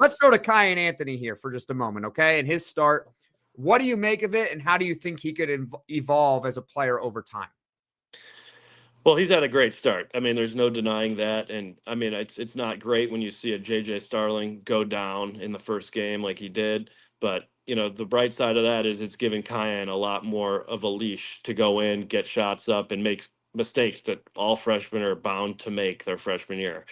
let's go to Kiyan Anthony here for just a moment, okay? And his start. What do you make of it, and how do you think he could evolve as a player over time? Well, he's had a great start. I mean, there's no denying that. And I mean, it's not great when you see a JJ Starling go down in the first game like he did. But, the bright side of that is it's giving Kiyan a lot more of a leash to go in, get shots up, and make mistakes that all freshmen are bound to make their freshman year.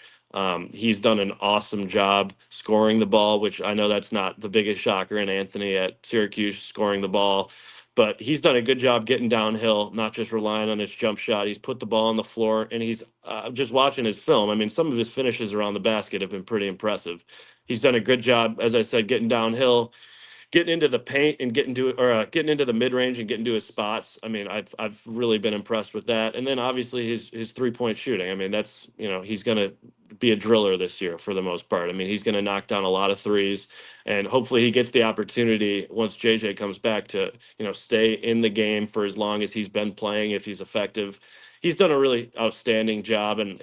He's done an awesome job scoring the ball, which I know that's not the biggest shocker in Anthony at Syracuse scoring the ball, but he's done a good job getting downhill, not just relying on his jump shot. He's put the ball on the floor, and he's just watching his film. I mean, some of his finishes around the basket have been pretty impressive. He's done a good job, as I said, getting downhill, getting into the paint and getting into the mid range and getting to his spots. I mean, I've really been impressed with that. And then obviously his 3-point shooting. I mean, that's he's going to be a driller this year for the most part. I mean, he's going to knock down a lot of threes, and hopefully he gets the opportunity once JJ comes back to stay in the game for as long as he's been playing if he's effective. He's done a really outstanding job, and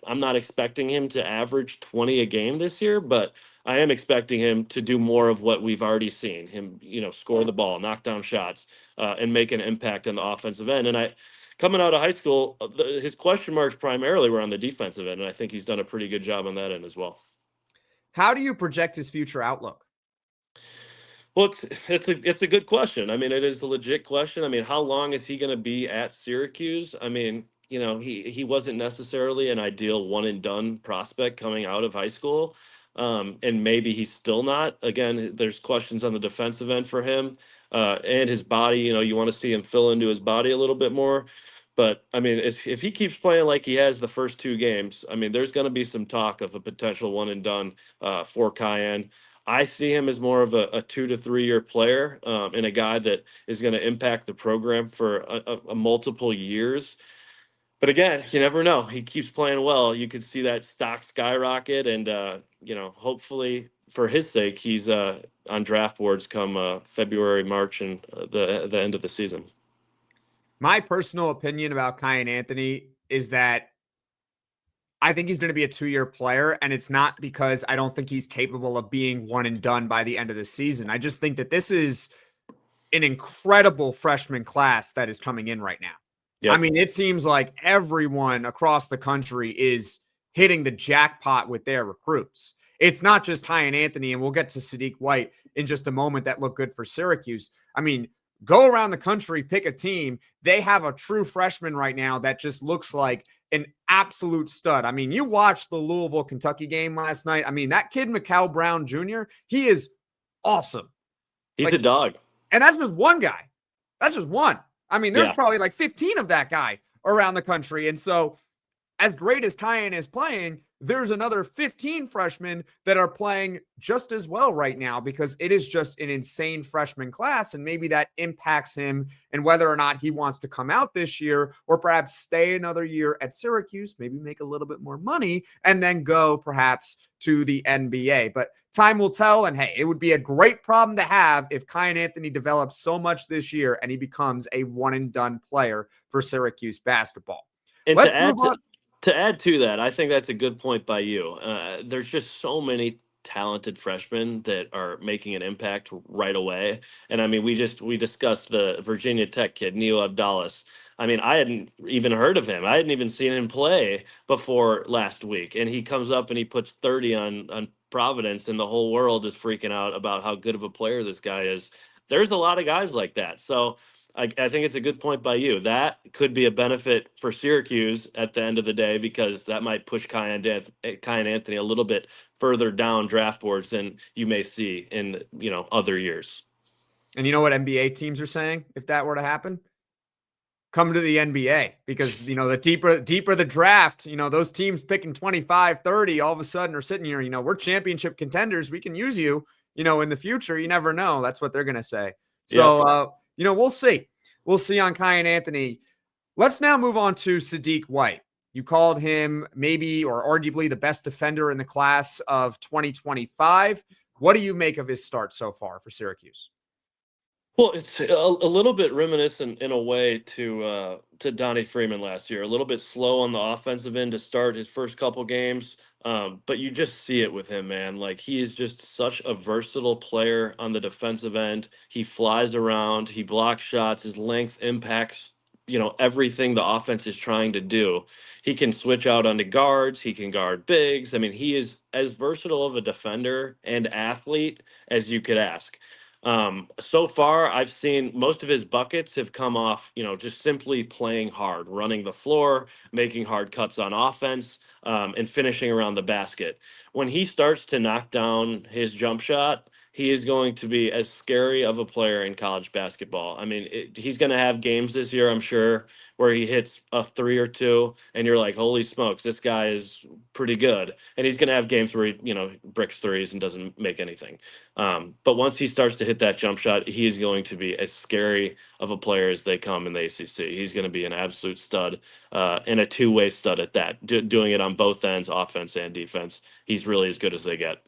I'm not expecting him to average 20 a game this year, but I am expecting him to do more of what we've already seen him, score the ball, knock down shots, and make an impact on the offensive end. And coming out of high school, his question marks primarily were on the defensive end, and I think he's done a pretty good job on that end as well. How do you project his future outlook? Well, it's a good question. I mean, it is a legit question. I mean, how long is he going to be at Syracuse? I mean, he wasn't necessarily an ideal one and done prospect coming out of high school. And maybe he's still not. Again, there's questions on the defensive end for him and his body. You want to see him fill into his body a little bit more. But I mean, if he keeps playing like he has the first two games, I mean, there's going to be some talk of a potential one and done for Kiyan. I see him as more of a 2 to 3 year player and a guy that is going to impact the program for a multiple years. But again, you never know. He keeps playing well. You could see that stock skyrocket, and hopefully for his sake, he's on draft boards come February, March, and the end of the season. My personal opinion about Kiyan Anthony is that I think he's going to be a 2-year player, and it's not because I don't think he's capable of being one and done by the end of the season. I just think that this is an incredible freshman class that is coming in right now. Yep. I mean, it seems like everyone across the country is hitting the jackpot with their recruits. It's not just Kiyan Anthony, and we'll get to Sadiq White in just a moment that look good for Syracuse. I mean, go around the country, pick a team. They have a true freshman right now that just looks like an absolute stud. I mean, you watched the Louisville, Kentucky game last night. I mean, that kid, Mikal Brown Jr., he is awesome. He's a dog. And that's just one guy. That's just one. I mean, there's probably like 15 of that guy around the country. And so as great as Kiyan is playing, there's another 15 freshmen that are playing just as well right now because it is just an insane freshman class. And maybe that impacts him and whether or not he wants to come out this year or perhaps stay another year at Syracuse, maybe make a little bit more money and then go perhaps to the NBA. But time will tell. And hey, it would be a great problem to have if Kiyan Anthony develops so much this year and he becomes a one and done player for Syracuse basketball. And to add to that, I think that's a good point by you. There's just so many talented freshmen that are making an impact right away. And I mean, we discussed the Virginia Tech kid, Neo Abdallas. I mean, I hadn't even heard of him. I hadn't even seen him play before last week. And he comes up and he puts 30 on Providence, and the whole world is freaking out about how good of a player this guy is. There's a lot of guys like that. So I think it's a good point by you. That could be a benefit for Syracuse at the end of the day because that might push Kiyan Anthony a little bit further down draft boards than you may see in other years. And you know what NBA teams are saying if that were to happen? Come to the NBA because, the deeper the draft, those teams picking 25, 30 all of a sudden are sitting here, we're championship contenders. We can use you, in the future. You never know. That's what they're going to say. So, we'll see. We'll see on Kiyan Anthony. Let's now move on to Sadiq White. You called him maybe or arguably the best defender in the class of 2025. What do you make of his start so far for Syracuse? Well, it's a little bit reminiscent in a way to Donnie Freeman last year. A little bit slow on the offensive end to start his first couple games, but you just see it with him, man. Like he is just such a versatile player on the defensive end. He flies around, he blocks shots, his length impacts everything the offense is trying to do. He can switch out onto guards, he can guard bigs. I mean, he is as versatile of a defender and athlete as you could ask. So far, I've seen most of his buckets have come off, just simply playing hard, running the floor, making hard cuts on offense, and finishing around the basket. When he starts to knock down his jump shot, he is going to be as scary of a player in college basketball. I mean, he's going to have games this year, I'm sure, where he hits a three or two, and you're like, holy smokes, this guy is pretty good. And he's going to have games where he, bricks threes and doesn't make anything. But once he starts to hit that jump shot, he is going to be as scary of a player as they come in the ACC. He's going to be an absolute stud and a two-way stud at that, doing it on both ends, offense and defense. He's really as good as they get.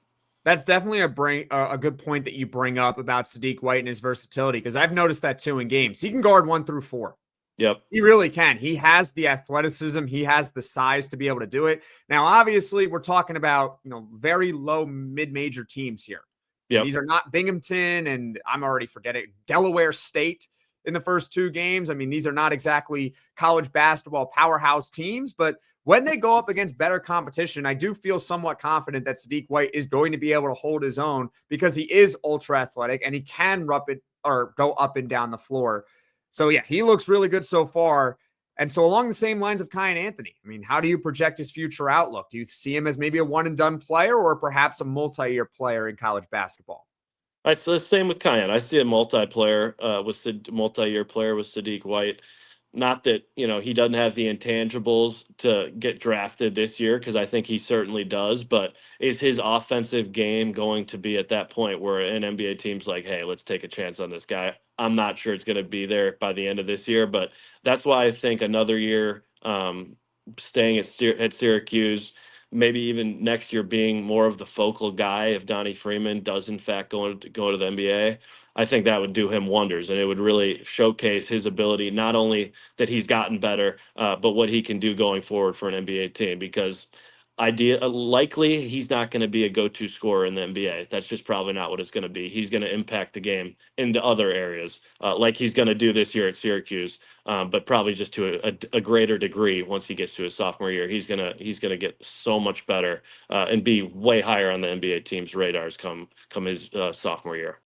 That's definitely a good point that you bring up about Sadiq White and his versatility, because I've noticed that too in games. He can guard 1 through 4. Yep. He really can. He has the athleticism. He has the size to be able to do it. Now, obviously, we're talking about, very low mid-major teams here. Yep. These are not Binghamton, and I'm already forgetting Delaware State in the first 2 games. I mean, these are not exactly college basketball powerhouse teams, but when they go up against better competition, I do feel somewhat confident that Sadiq White is going to be able to hold his own because he is ultra athletic and he can go up and down the floor. So yeah, he looks really good so far. And so along the same lines of Kiyan Anthony, I mean, how do you project his future outlook? Do you see him as maybe a one and done player or perhaps a multi-year player in college basketball? I see the same with Kiyan. I see a multi-year player with Sadiq White. Not that he doesn't have the intangibles to get drafted this year, because I think he certainly does. But is his offensive game going to be at that point where an NBA team's like, "Hey, let's take a chance on this guy"? I'm not sure it's going to be there by the end of this year, but that's why I think another year staying at Syracuse, maybe even next year being more of the focal guy if Donnie Freeman does in fact go to the NBA, I think that would do him wonders, and it would really showcase his ability, not only that he's gotten better, but what he can do going forward for an NBA team. Because likely he's not going to be a go-to scorer in the NBA. That's just probably not what it's going to be. He's going to impact the game in the other areas, like he's going to do this year at Syracuse, but probably just to a greater degree once he gets to his sophomore year. He's gonna get so much better and be way higher on the NBA team's radars come his sophomore year.